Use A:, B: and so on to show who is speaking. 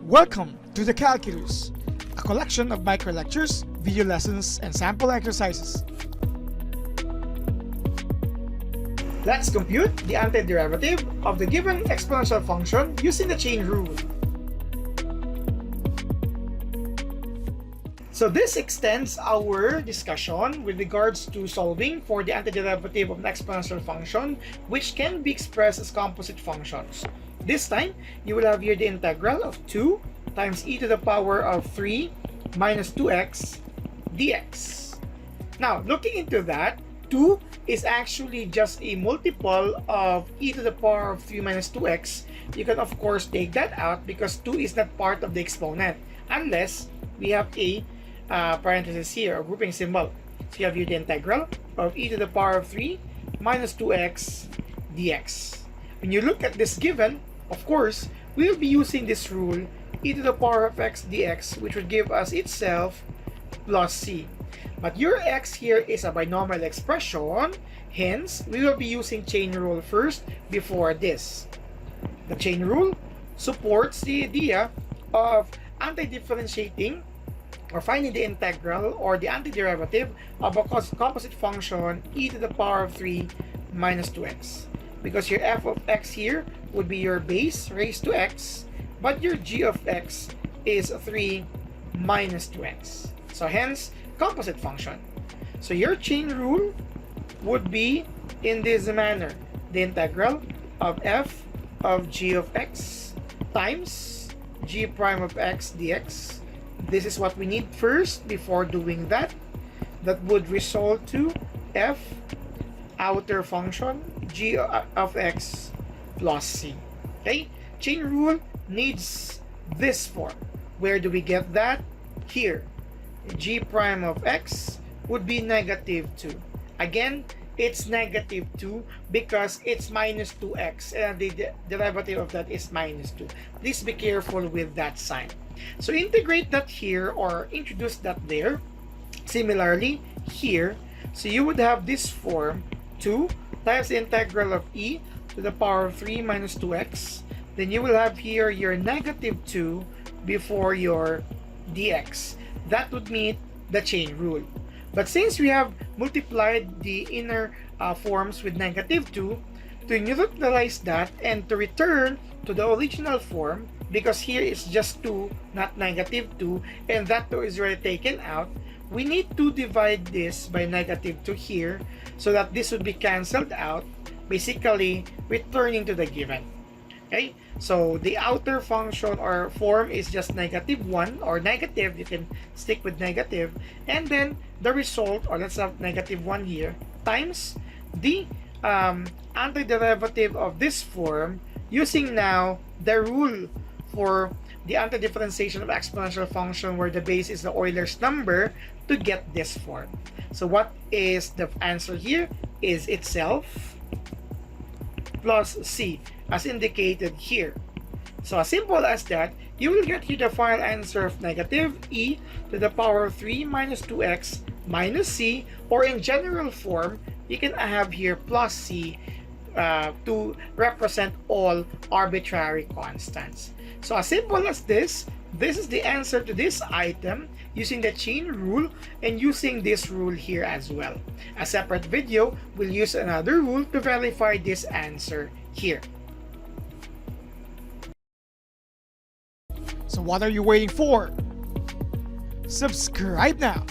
A: Welcome to the Calculus, a collection of micro lectures, video lessons, and sample exercises. Let's compute the antiderivative of the given exponential function using the chain rule. So this extends our discussion with regards to solving for the antiderivative of an exponential function, which can be expressed as composite functions. This time, you will have here the integral of 2 times e to the power of 3 minus 2x dx. Now, looking into that, 2 is actually just a multiple of e to the power of 3 minus 2x. You can of course take that out because 2 is not part of the exponent unless we have a parenthesis here, a grouping symbol. So you have here the integral of e to the power of 3 minus 2x dx. When you look at this given, of course, we will be using this rule, e to the power of x dx, which would give us itself plus c. But your x here is a binomial expression, hence, we will be using chain rule first before this. The chain rule supports the idea of anti-differentiating or finding the integral or the antiderivative of a composite function e to the power of 3 minus 2x. Because your f of x here would be your base raised to x, but your g of x is 3 minus 2x. So hence, composite function. So your chain rule would be in this manner. The integral of f of g of x times g prime of x dx. This is what we need first before doing that. That would result to f outer function g of x plus c. Okay? Chain rule needs this form. Where do we get that? Here. G prime of x would be negative 2. Again, it's negative 2 because it's minus 2x and the derivative of that is minus 2. Please be careful with that sign. So integrate that here or introduce that there. Similarly, here, so you would have this form 2 times the integral of e to the power of 3 minus 2x. Then you will have here your negative 2 before your dx. That would meet the chain rule. But since we have multiplied the inner forms with negative 2, to neutralize that and to return to the original form, because here it's just 2, not negative 2, and that 2 is already taken out, we need to divide this by negative 2 here so that this would be cancelled out, basically returning to the given. Okay, so the outer function or form is just negative 1 or negative, you can stick with negative, and then the result, or let's have negative 1 here, times the antiderivative of this form using now the rule for the antidifferentiation of exponential function where the base is the Euler's number to get this form. So what is the answer here? Is itself plus c as indicated here. So as simple as that, you will get here the final answer of negative e to the power of 3 minus 2x minus c, or in general form, you can have here plus c to represent all arbitrary constants. So as simple as this is the answer to this item using the chain rule and using this rule here as well. A separate video will use another rule to verify this answer here. So what are you waiting for? Subscribe now!